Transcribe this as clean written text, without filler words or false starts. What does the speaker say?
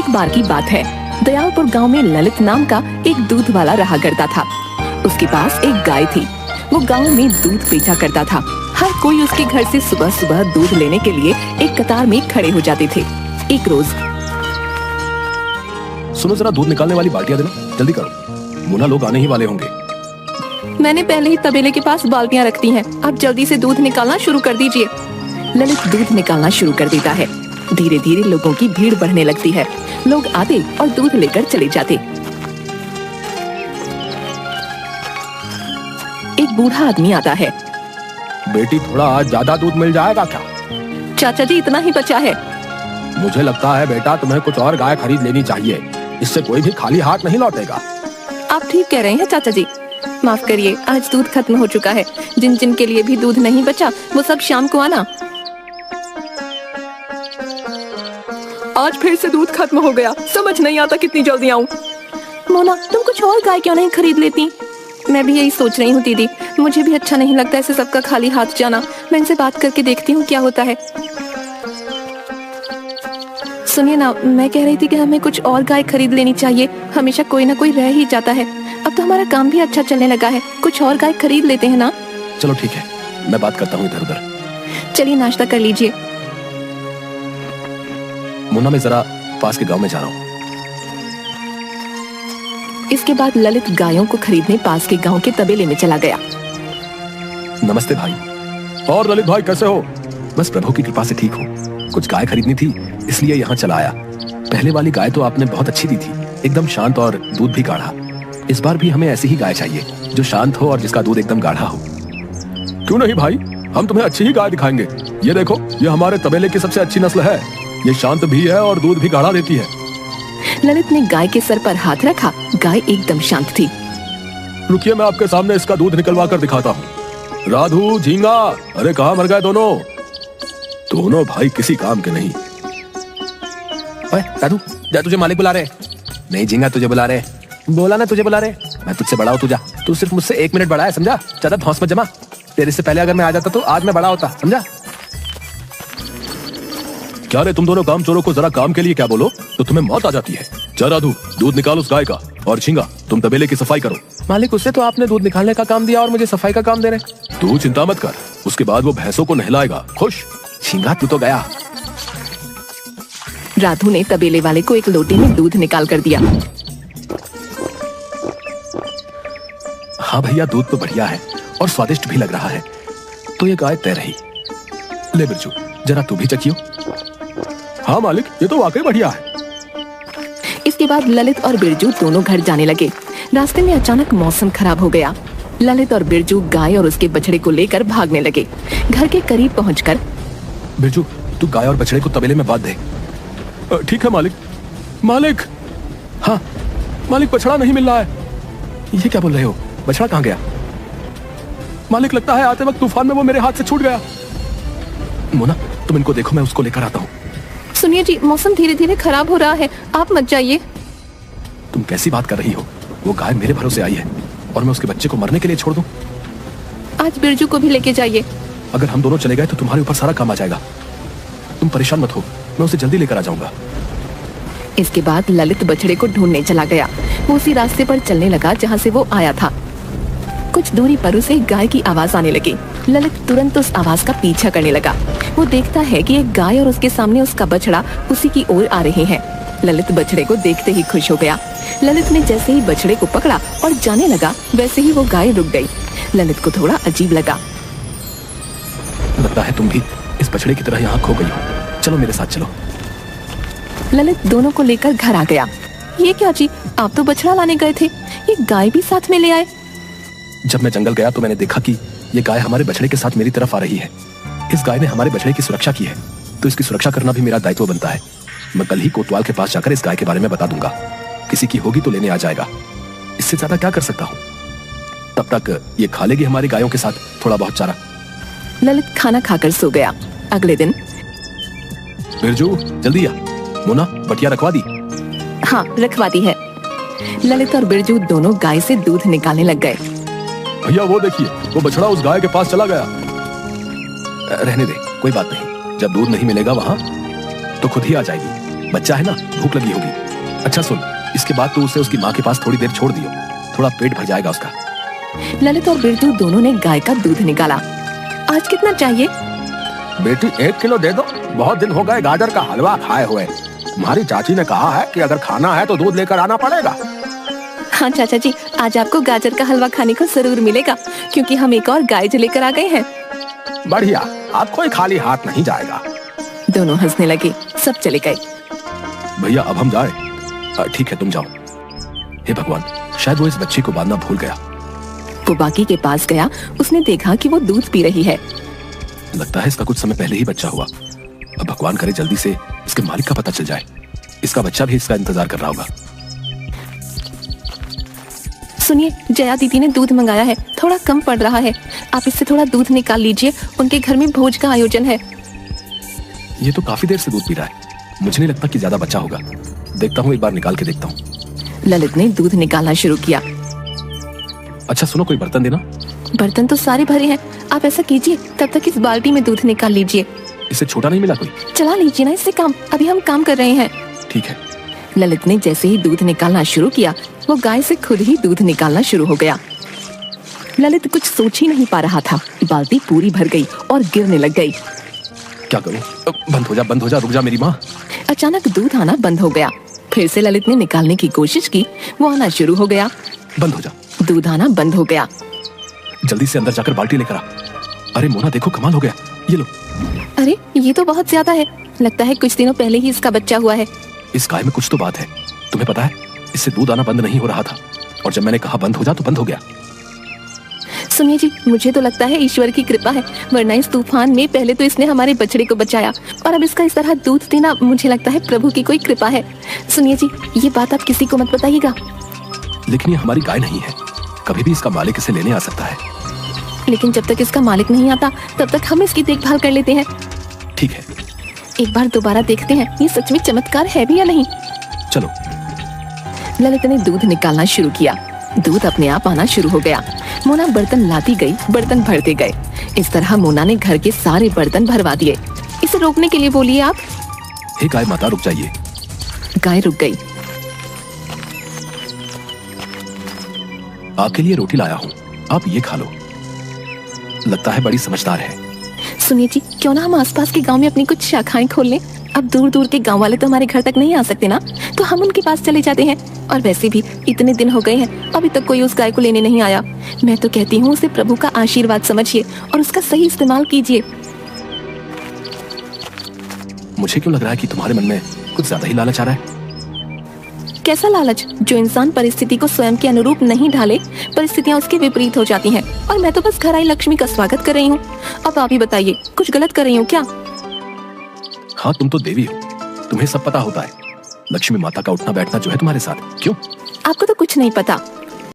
एक बार की बात है, दयालपुर गांव में ललित नाम का एक दूध वाला रहा करता था। उसके पास एक गाय थी। वो गांव में दूध बेचा करता था। हर कोई उसके घर से सुबह सुबह दूध लेने के लिए एक कतार में खड़े हो जाते थे। एक रोज, सुनो जरा, दूध निकालने वाली बाल्टियां देना, जल्दी करो, मुन्ना लोग आने ही वाले होंगे। मैंने पहले ही तबेले के पास बाल्टियां रखती हैं, आप जल्दी से दूध निकालना शुरू कर दीजिए। ललित दूध निकालना शुरू कर देता है। धीरे धीरे लोगों की भीड़ बढ़ने लगती है। लोग आते और दूध लेकर चले जाते। एक बूढ़ा आदमी आता है। बेटी, थोड़ा आज ज्यादा दूध मिल जाएगा क्या? चाचा जी, इतना ही बचा है। मुझे लगता है बेटा, तुम्हें कुछ और गाय खरीद लेनी चाहिए। इससे कोई भी खाली हाथ नहीं लौटेगा। आप ठीक कह रहे हैं चाचा जी, माफ करिए, आज दूध खत्म हो चुका है। जिन जिन के लिए भी दूध नहीं बचा वो सब शाम को आना। आज फिर से दूध खत्म हो गया, समझ नहीं आता कितनी जल्दी आऊं। मोना, तुम कुछ और गाय क्यों नहीं खरीद लेती? मैं भी यही सोच रही हूँ दीदी, मुझे भी अच्छा नहीं लगता ऐसे सबका खाली हाथ जाना। मैं इनसे बात करके देखती हूँ क्या होता है। सुनिए ना, मैं कह रही थी कि हमें कुछ और गाय खरीद लेनी चाहिए। हमेशा कोई ना कोई रह ही जाता है। अब तो हमारा काम भी अच्छा चलने लगा है, कुछ और गाय खरीद लेते हैं ना। चलो ठीक है, मैं बात करता हूँ इधर उधर। चलिए नाश्ता कर लीजिए। मुन्ना, मैं जरा पास के गांव में जा रहा हूँ। इसके बाद ललित गायों को खरीदने पास के गांव के तबेले में चला गया। नमस्ते भाई। और ललित भाई, कैसे हो? बस प्रभु की कृपा से ठीक हूँ। कुछ गाय खरीदनी थी, इसलिए यहाँ चला आया। पहले वाली गाय तो आपने बहुत अच्छी दी थी, एकदम शांत और दूध भी गाढ़ा। इस बार भी हमें ऐसी ही गाय चाहिए, जो शांत हो और जिसका दूध एकदम गाढ़ा हो। क्यों नहीं भाई, हम तुम्हें अच्छी ही गाय दिखाएंगे। ये देखो, ये हमारे तबेले की सबसे अच्छी नस्ल है। ये शांत भी है और दूध भी गाढ़ा देती है। ललित ने गाय के सर पर हाथ रखा। गाय एकदम शांत थी। रुकिए, मैं आपके सामने इसका दूध निकलवा कर दिखाता हूँ। राधू, झींगा, अरे कहाँ मर गए दोनों? दोनों भाई किसी काम के नहीं। ओए राधू, जा, तुझे मालिक बुला रहे। नहीं झींगा, तुझे बुला रहे। बोला ना तुझे बुला रहे। मैं तुझसे बड़ा हूँ, तू जा। तू सिर्फ मुझसे 1 मिनट बड़ा है, समझा? ज्यादा धौंस मत जमा। तेरे से पहले अगर मैं आ जाता तो आज मैं बड़ा होता, समझा? क्या रे, तुम दोनों काम चोरों को जरा काम के लिए क्या बोलो तो तुम्हें मौत आ जाती है। जा राधू, दूध निकाल उस गाय का, और झींगा तुम तबेले की सफाई करो। मालिक, उससे तो आपने दूध निकालने का काम दिया और मुझे सफाई का काम दे रहे। तू चिंता मत कर, उसके बाद वो भैंसों को नहलाएगा। खुश? झींगा, तू तो गया। राधू ने तबेले वाले को एक लोटे में दूध निकाल कर दिया। हाँ भैया, दूध तो बढ़िया है और स्वादिष्ट भी लग रहा है। तो ये गाय तय रही। ले बिरजू, जरा तू भी चखियो। हाँ मालिक, ये तो वाकई बढ़िया है। इसके बाद ललित और बिरजू दोनों घर जाने लगे। रास्ते में अचानक मौसम खराब हो गया। ललित और बिरजू गाय और उसके बछड़े को लेकर भागने लगे। घर के करीब पहुंचकर, बिरजू, तू गाय और बछड़े को तबेले में बांध दे। ठीक है मालिक। मालिक, हाँ मालिक, बछड़ा नहीं मिल रहा है। ये क्या बोल रहे हो? बछड़ा कहाँ गया? मालिक, लगता है आते वक्त तूफान में वो मेरे हाथ से छूट गया। मोना, तुम इनको देखो, मैं उसको लेकर आता हूँ। सुनिए जी, मौसम धीरे धीरे खराब हो रहा है, आप मत जाइए। तुम कैसी बात कर रही हो? वो गाय मेरे भरोसे आई है और मैं उसके बच्चे को मरने के लिए छोड़ दूं? आज बिरजू को भी लेके जाइए। अगर हम दोनों चले गए तो तुम्हारे ऊपर सारा काम आ जाएगा। तुम परेशान मत हो, मैं उसे जल्दी लेकर आ जाऊंगा। इसके बाद ललित बछड़े को ढूंढने चला गया। वो उसी रास्ते पर चलने लगा जहाँ से वो आया था। कुछ दूरी पर उसे गाय की आवाज आने लगी। ललित तुरंत उस आवाज का पीछा करने लगा। वो देखता है कि एक गाय और उसके सामने उसका बछड़ा उसी की ओर आ रहे हैं। ललित बछड़े को देखते ही खुश हो गया। ललित ने जैसे ही बछड़े को पकड़ा और जाने लगा, वैसे ही वो गाय रुक गई। ललित को थोड़ा अजीब लगा। लगता है तुम भी इस बछड़े की तरह यहाँ खो गई हो। चलो मेरे साथ चलो। ललित दोनों को लेकर घर आ गया। ये क्या जी, आप तो बछड़ा लाने गए थे, ये गाय भी साथ में ले आए? जब मैं जंगल गया तो मैंने देखा कि ये गाय हमारे बछड़े के साथ मेरी तरफ आ रही है। इस गाय ने हमारे बछड़े की सुरक्षा की है, तो इसकी सुरक्षा करना भी मेरा दायित्व बनता है। मैं कल ही कोतवाल के पास जाकर इस गाय के बारे में बता दूंगा। किसी की होगी तो लेने आ जाएगा। इससे ज्यादा क्या कर सकता हूँ? तब तक ये खा लेगी हमारी गायों के साथ थोड़ा बहुत चारा। ललित खाना खाकर सो गया। अगले दिन, बिरजू जल्दी आ। मोना, बटिया रखवा दी? हाँ, रखवा दी है। ललित और बिरजू दोनों गाय से दूध निकालने लग गए। भैया वो देखिए, वो बछड़ा उस गाय के पास चला गया। रहने दे, कोई बात नहीं। जब दूध नहीं मिलेगा वहाँ तो खुद ही आ जाएगी। बच्चा है ना, भूख लगी होगी। अच्छा सुन, इसके बाद तू उसे उसकी माँ के पास थोड़ी देर छोड़ दियो, थोड़ा पेट भर जाएगा उसका। ललित और बिरजू दोनों ने गाय का दूध निकाला। आज कितना चाहिए? बेटी 1 किलो दे दो, बहुत दिन हो गए गाजर का हलवा खाए हुए। तुम्हारी चाची ने कहा है कि अगर खाना है तो दूध लेकर आना पड़ेगा। हाँ चाचा जी, आज आपको गाजर का हलवा खाने को जरूर मिलेगा, क्योंकि हम एक और गाय लेकर आ गए हैं। बढ़िया, अब कोई खाली हाथ नहीं जाएगा। दोनों हंसने लगे, सब चले गए। भैया अब हम जाए? ठीक है, तुम जाओ। हे भगवान, शायद वो इस बच्चे को बांधना भूल गया। वो बाकी के पास गया, उसने देखा कि वो दूध पी रही है। लगता है इसका कुछ समय पहले ही बच्चा हुआ। अब भगवान करे जल्दी से इसके मालिक का पता चल जाए। इसका बच्चा भी इसका इंतजार कर रहा होगा। सुनिए, जया दीदी ने दूध मंगाया है, थोड़ा कम पड़ रहा है, आप इससे थोड़ा दूध निकाल लीजिए, उनके घर में भोज का आयोजन है। ये तो काफी देर से दूध पी रहा है, मुझे नहीं लगता कि ज्यादा बच्चा होगा। देखता हूँ, एक बार निकाल के देखता हूँ। ललित ने दूध निकालना शुरू किया। अच्छा सुनो, कोई बर्तन देना। बर्तन तो सारे भरे हैं, आप ऐसा कीजिए, तब तक इस बाल्टी में दूध निकाल लीजिए। इससे छोटा नहीं मिला कोई? चला लीजिए ना इससे काम, अभी हम काम कर रहे हैं। ठीक है। ललित ने जैसे ही दूध निकालना शुरू किया, वो गाय से खुद ही दूध निकालना शुरू हो गया। ललित कुछ सोच ही नहीं पा रहा था, बाल्टी पूरी भर गई और गिरने लग गई। क्या करूं? बंद हो जा, बंद हो जा, रुक जा मेरी माँ। अचानक दूध आना बंद हो गया। फिर से ललित ने निकालने की कोशिश की, वो आना शुरू हो गया। बंद हो जा। दूध आना बंद हो गया। जल्दी से अंदर जाकर बाल्टी लेकर आ। अरे मोना देखो, कमाल हो गया, ये लो। अरे ये तो बहुत ज्यादा है, लगता है कुछ दिनों पहले ही इसका बच्चा हुआ है। इस गाय में कुछ तो बात है। तुम्हें पता है, इससे दूध आना बंद नहीं हो रहा था, और जब मैंने कहा बंद हो जा तो बंद हो गया। सुनिए जी, मुझे तो लगता है ईश्वर की कृपा है, वरना इस तूफान में पहले तो इसने हमारे बछड़े को बचाया, और अब इसका इस तरह दूध देना, मुझे लगता है प्रभु की कोई कृपा है। सुनिए जी, ये बात आप किसी को मत बताइएगा। लेकिन ये हमारी गाय नहीं है, कभी भी इसका मालिक इसे लेने आ सकता है। लेकिन जब तक इसका मालिक नहीं आता, तब तक हम इसकी देखभाल कर लेते हैं। ठीक है, एक बार दोबारा देखते हैं ये सच में चमत्कार है भी या नहीं। चलो। ललित ने दूध निकालना शुरू किया। दूध अपने आप आना शुरू हो गया। मोना बर्तन लाती गई, बर्तन भरते गए। इस तरह मोना ने घर के सारे बर्तन भरवा दिए। इसे रोकने के लिए बोलिए आप। हे गाय माता, रुक जाइए। गाय रुक गई। आपके लिए रोटी लाया हूँ, आप ये खा लो। लगता है बड़ी समझदार है। सुनिए जी, क्यों ना हम आसपास के गांव में अपनी कुछ शाखाएं खोल लें। अब दूर दूर के गांव वाले तो हमारे घर तक नहीं आ सकते ना, तो हम उनके पास चले जाते हैं। और वैसे भी इतने दिन हो गए हैं, अभी तक कोई उस गाय को लेने नहीं आया। मैं तो कहती हूँ उसे प्रभु का आशीर्वाद समझिए और उसका सही इस्तेमाल कीजिए। मुझे क्यों लग रहा है कि तुम्हारे मन में कुछ ज्यादा ही लालच आ रहा है। कैसा लालच? जो इंसान परिस्थिति को स्वयं के अनुरूप नहीं ढाले, परिस्थितियाँ उसके विपरीत हो जाती हैं। और मैं तो बस घर आई लक्ष्मी का स्वागत कर रही हूँ। अब आप ही बताइए, कुछ गलत कर रही हूँ क्या? हाँ, तुम तो देवी हो, तुम्हें सब पता होता है। लक्ष्मी माता का उठना बैठना जो है तुम्हारे साथ, क्यों? आपको तो कुछ नहीं पता।